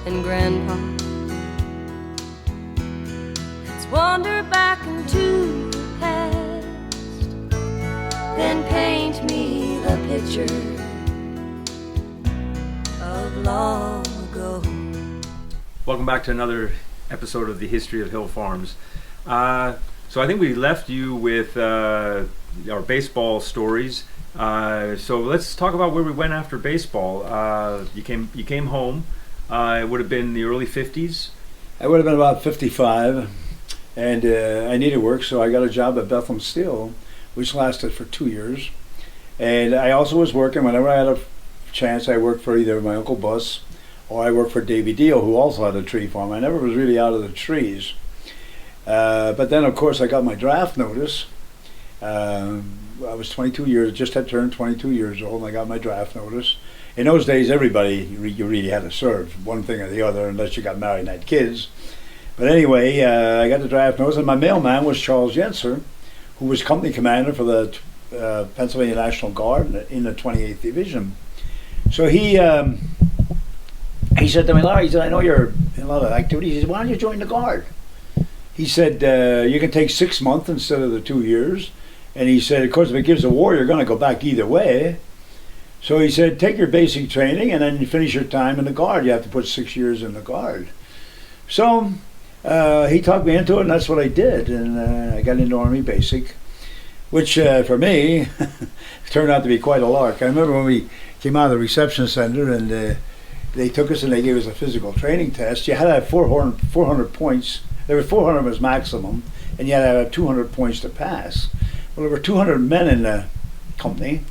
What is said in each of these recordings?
and Grandpa. Let's wander back into the past, then paint me the picture of long ago. Welcome back to another episode of the History of Hill Farms. So I think we left you with our baseball stories. So let's talk about where we went after baseball. You came home. It would have been the early 50s. I would have been about 55, and I needed work, so I got a job at Bethlehem Steel, which lasted for 2 years. And I also was working whenever I had a chance. I worked for either my Uncle Bus or I worked for Davy Deal, who also had a tree farm. I never was really out of the trees. But then, of course, I got my draft notice. I was 22 years, just had turned 22 years old, and I got my draft notice. In those days, everybody, you really had to serve one thing or the other, unless you got married and had kids. But anyway, I got the draft notice, and my mailman was Charles Yenser, who was company commander for the Pennsylvania National Guard in the 28th Division. So he said to me, Larry, he said, I know you're in a lot of activities. He said, why don't you join the Guard? He said, you can take 6 months instead of the 2 years. And he said, of course, if it gives a war, you're going to go back either way. So he said, take your basic training and then you finish your time in the Guard. You have to put 6 years in the Guard. So he talked me into it, and that's what I did. And I got into Army Basic, which for me turned out to be quite a lark. I remember when we came out of the reception center and they took us and they gave us a physical training test. You had to have 400 points. There were 400 was maximum, and you had to have 200 points to pass. Well, there were 200 men in the company,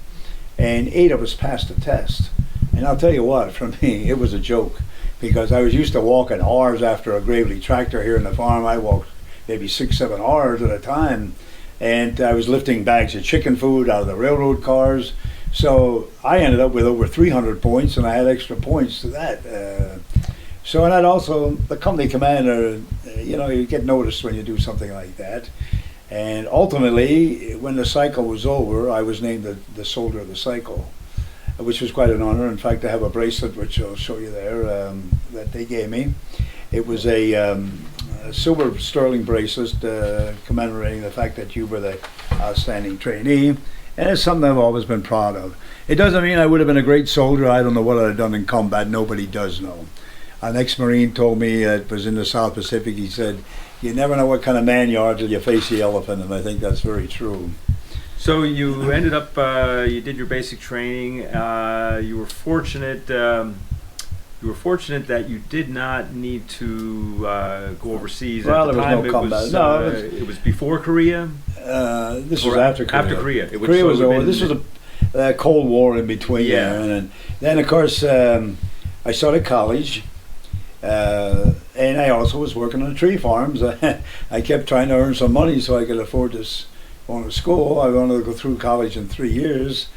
and 8 of us passed the test. And I'll tell you what, for me, it was a joke, because I was used to walking hours after a Gravely tractor here in the farm. I walked maybe 6-7 hours at a time, and I was lifting bags of chicken food out of the railroad cars. So I ended up with over 300 points, and I had extra points to that. So, and that also, the company commander, you get noticed when you do something like that. And ultimately, when the cycle was over, I was named the soldier of the cycle, which was quite an honor. In fact, I have a bracelet, which I'll show you there, that they gave me. It was a silver sterling bracelet commemorating the fact that you were the outstanding trainee. And it's something I've always been proud of. It doesn't mean I would have been a great soldier. I don't know what I'd have done in combat. Nobody does know. An ex-Marine told me, it was in the South Pacific, he said, you never know what kind of man you are till you face the elephant, and I think that's very true. So you ended up, you did your basic training. You were fortunate. You were fortunate that you did not need to go overseas. Well, at the there time. was no combat. It was before Korea. This was after Korea. After Korea. Korea was over. This was a Cold War in between. Yeah. There. And then, of course, I started college. And I also was working on tree farms. I kept trying to earn some money so I could afford this going to school. I wanted to go through college in 3 years.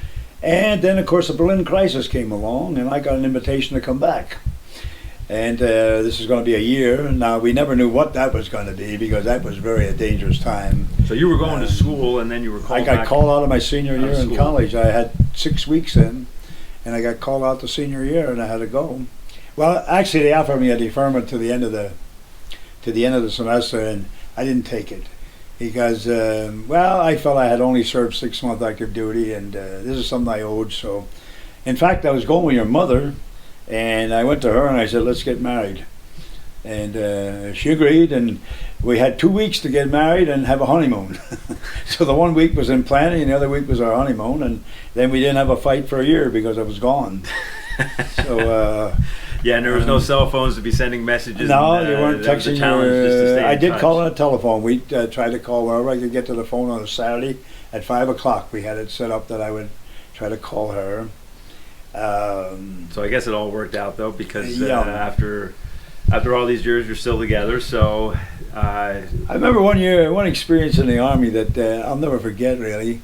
And then, of course, the Berlin crisis came along, and I got an invitation to come back. And this is going to be a year. Now, we never knew what that was going to be, because that was a dangerous time. So you were going to school, and then you were called back? I got called out of my senior year in college. I had 6 weeks in, and I got called out the senior year, and I had to go. Well, actually, they offered me a deferment to the end of the semester, and I didn't take it because, I felt I had only served 6 months active duty, and this is something I owed. So, in fact, I was going with your mother, and I went to her and I said, "Let's get married," and she agreed, and we had 2 weeks to get married and have a honeymoon. So the 1 week was in planning, and the other week was our honeymoon, and then we didn't have a fight for a year because I was gone. So. Yeah, and there was no cell phones to be sending messages. No, they weren't texting. I did touch. call on a telephone. We tried to call wherever I could get to the phone on a Saturday at 5 o'clock. We had it set up that I would try to call her. So I guess it all worked out though, because after all these years, you're still together. So I remember one experience in the Army that I'll never forget. Really,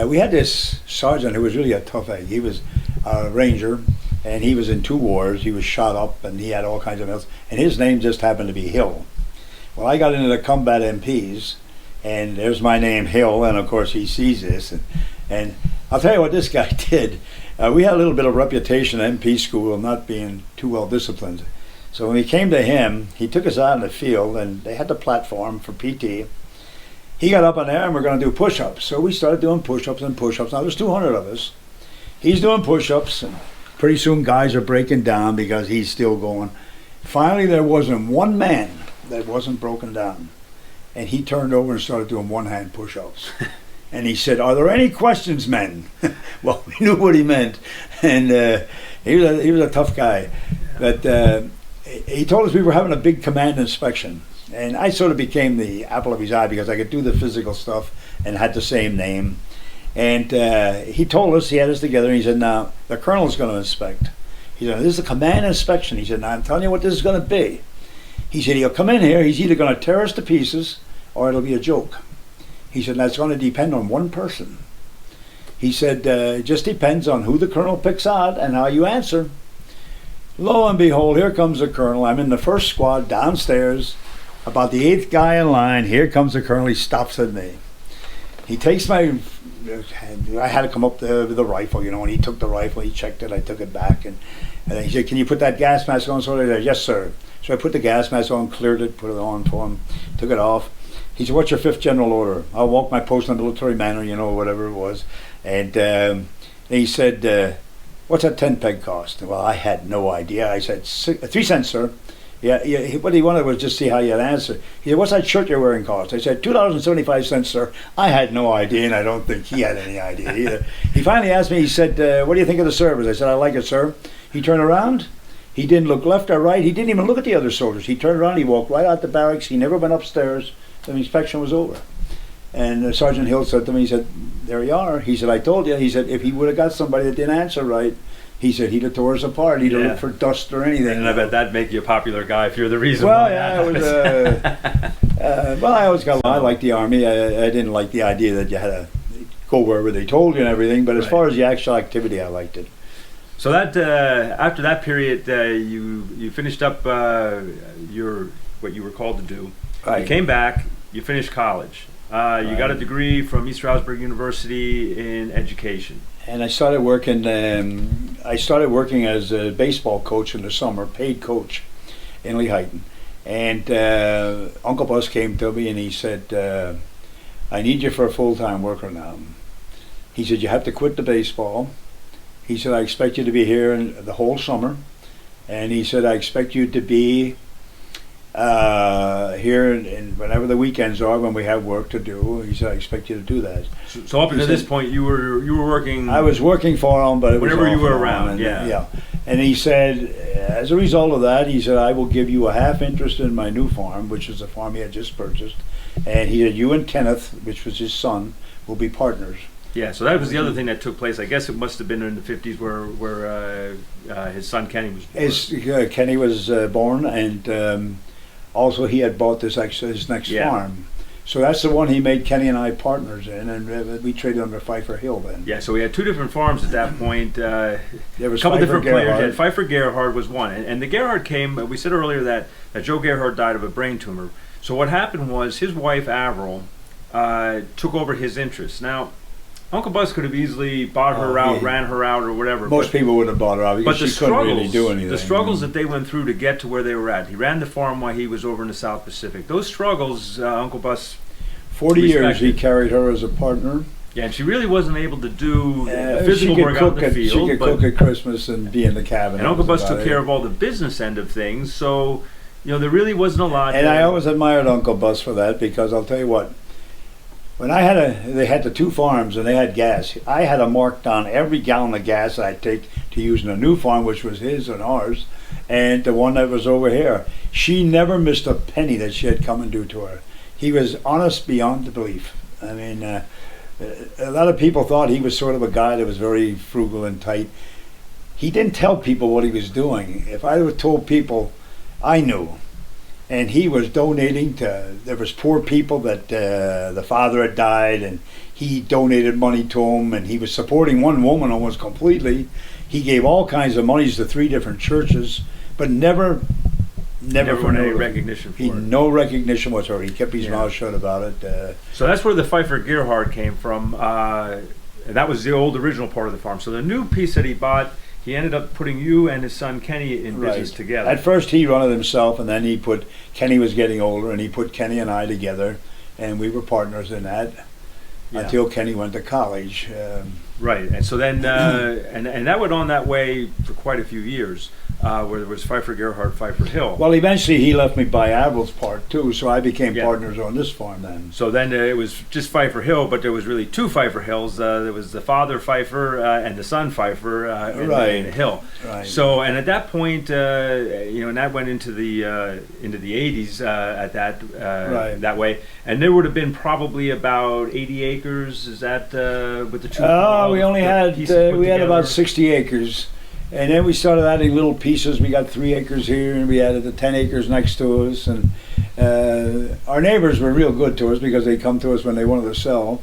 we had this sergeant who was really a tough egg. He was a ranger. And he was in 2 wars. He was shot up, and he had all kinds of medals. And his name just happened to be Hill. Well, I got into the combat MPs, and there's my name, Hill, and of course he sees this. And I'll tell you what this guy did. We had a little bit of reputation at MP school of not being too well disciplined. So when we came to him, he took us out in the field, and they had the platform for PT. He got up on there, and we're going to do push-ups. So we started doing push-ups and push-ups. Now there's 200 of us. He's doing push-ups, and pretty soon guys are breaking down because he's still going. Finally, there wasn't one man that wasn't broken down. And he turned over and started doing one-hand push-ups. And he said, "Are there any questions, men?" Well, we knew what he meant. And he was a tough guy. But he told us we were having a big command inspection. And I sort of became the apple of his eye because I could do the physical stuff and had the same name. And he told us, he had us together, and he said, "Now, the colonel's going to inspect." He said, "This is a command inspection." He said, "Now, I'm telling you what this is going to be." He said, "He'll come in here, he's either going to tear us to pieces or it'll be a joke." He said, "That's going to depend on one person." He said, "It just depends on who the colonel picks out and how you answer." Lo and behold, here comes the colonel. I'm in the first squad downstairs, about the 8th guy in line. Here comes the colonel. He stops at me. He takes my... I had to come up with the rifle, and he took the rifle. He checked it. I took it back. And he said, "Can you put that gas mask on?" So I said, "Yes, sir." So I put the gas mask on, cleared it, put it on for him, took it off. He said, "What's your 5th general order?" "I'll walk my post in a military manner," whatever it was. And he said, "What's that 10 peg cost?" Well, I had no idea. I said, 3 cents, sir." Yeah. What he wanted was just see how you'd answer. He said, "What's that shirt you're wearing cost?" I said, $2.75, sir. I had no idea, and I don't think he had any idea either. He finally asked me, he said, "What do you think of the service?" I said, "I like it, sir." He turned around. He didn't look left or right. He didn't even look at the other soldiers. He turned around. He walked right out the barracks. He never went upstairs. The inspection was over. And Sergeant Hill said to me, he said, "There you are." He said, "I told you." He said, "If he would have got somebody that didn't answer right," he said, "he'd have tore us apart. He'd have looked for dust or anything." And I bet that'd make you a popular guy if you're the reason well, why. Yeah, it was. Well, I always I liked the Army. I didn't like the idea that you had to go wherever they told you and everything. But as far as the actual activity, I liked it. So that after that period, you finished up what you were called to do. Right. You came back. You finished college. You got a degree from East Stroudsburg University in education. And I started working. I started working as a baseball coach in the summer, paid coach in Lehigh. And Uncle Bus came to me and he said, "I need you for a full-time worker now." He said, "You have to quit the baseball." He said, "I expect you to be here the whole summer." And he said, "I expect you to be here and whenever the weekends are when we have work to do." He said, "I expect you to do that." So up until this point, you were working. I was working for him, but it was whenever you were off and on, around. and, Yeah. And he said, as a result of that, he said, "I will give you a half interest in my new farm," which is the farm he had just purchased. And he said, "You and Kenneth," which was his son, "will be partners." Yeah, so that was the other thing that took place. I guess it must have been in the 50s where his son Kenny was born. Kenny was born, and also he had bought his next farm. So that's the one he made Kenny and I partners in, and we traded under Pfeiffer Hill then. Yeah, so we had 2 different farms at that point. There was a couple different players. Gerhard. Pfeiffer Gerhard was one, and the Gerhard came. We said earlier that Joe Gerhard died of a brain tumor. So what happened was his wife Avril took over his interests. Now, Uncle Bus could have easily bought her out, ran her out, or whatever. Most people would have bought her out because she couldn't really do anything. The struggles that they went through to get to where they were at. He ran the farm while he was over in the South Pacific. Those struggles, Uncle Bus 40 years he carried her as a partner. Yeah, and she really wasn't able to do physical work out in the field. She could cook at Christmas and be in the cabin. And Uncle Bus took care of all the business end of things. So, there really wasn't a lot. And I always admired Uncle Bus for that because I'll tell you what, when they had the 2 farms and they had gas, I had to mark down every gallon of gas I'd take to use in the new farm, which was his and ours, and the one that was over here. She never missed a penny that she had come and due to her. He was honest beyond belief. I mean, a lot of people thought he was sort of a guy that was very frugal and tight. He didn't tell people what he was doing. If I would told people, I knew. And he was donating there was poor people that the father had died, and he donated money to them, and he was supporting one woman almost completely. He gave all kinds of monies to 3 different churches, but never for any recognition for it. No recognition whatsoever. He kept his mouth shut about it. So that's where the Pfeiffer Gerhard came from. That was the old original part of the farm. So the new piece that he bought, he ended up putting you and his son Kenny in business Right. together. At first, he run it himself, and then Kenny was getting older, and he put Kenny and I together, and we were partners in that Yeah. until Kenny went to college. Right, and so then, and that went on that way for quite a few years, where there was Pfeiffer Gerhardt, Pfeiffer Hill. Well, eventually, he left me by Averill's part, too, so I became Yeah. partners on this farm then. So then it was just Pfeiffer Hill, but there was really two Pfeiffer Hills. There was the father Pfeiffer and the son Pfeiffer and Right. the hill. Right. So, and at that point, and that went into the 80s at that Right. that way, and there would have been probably about 80 acres. Is that with the two? We only had pieces put we had about together? 60 acres, and then we started adding little pieces. We got 3 acres here, and we added the 10 acres next to us. And our neighbors were real good to us because they come to us when they wanted to sell,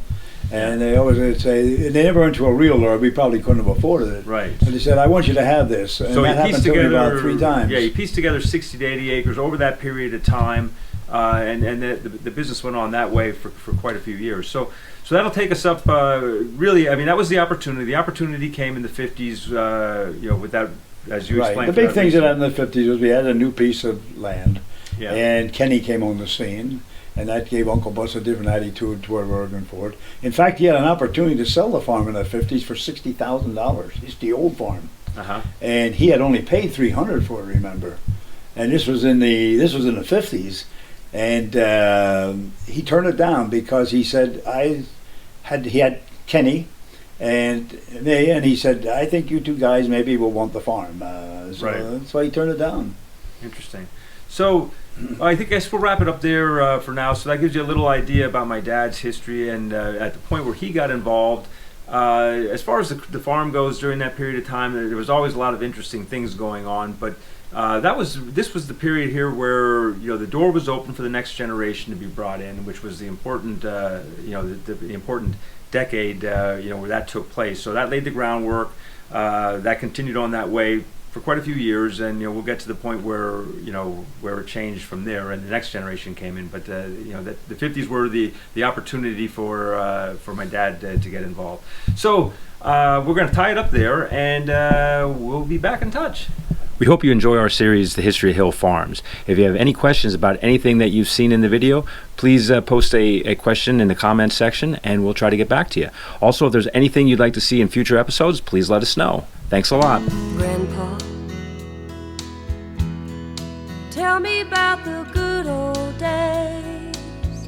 and they always would say they never went to a realtor. We probably couldn't have afforded it. Right. But they said, "I want you to have this," and So that he pieced happened to me together about 3 times. Yeah, he pieced together 60 to 80 acres over that period of time, and the business went on that way for quite a few years. So that'll take us up. Really, I mean, that was the opportunity. The opportunity came in the 50s. With that, as you Right. explained. The for big that things that reason. happened in the 50s was we had a new piece of land, Yeah. and Kenny came on the scene, and that gave Uncle Bus a different attitude toward working for it. In fact, he had an opportunity to sell the farm in the 50s for $60,000. It's the old farm, Uh-huh. and he had only paid $300 for it. Remember, and this was in the 50s, and he turned it down because he said he had Kenny. And he said, "I think you two guys maybe will want the farm." So Right. that's why he turned it down. Interesting. So I guess we'll wrap it up there for now. So that gives you a little idea about my dad's history and at the point where he got involved. As far as the farm goes during that period of time, there was always a lot of interesting things going on. But this was the period here where the door was open for the next generation to be brought in, which was the important the important decade where that took place. So that laid the groundwork. That continued on that way for quite a few years, and we'll get to the point where where it changed from there, and the next generation came in. But the 50s were the opportunity for my dad to get involved. So we're going to tie it up there, and we'll be back in touch. We hope you enjoy our series, The History of Hill Farms. If you have any questions about anything that you've seen in the video, please post a question in the comments section, and we'll try to get back to you. Also, if there's anything you'd like to see in future episodes, please let us know. Thanks a lot. Grandpa, tell me about the good old days.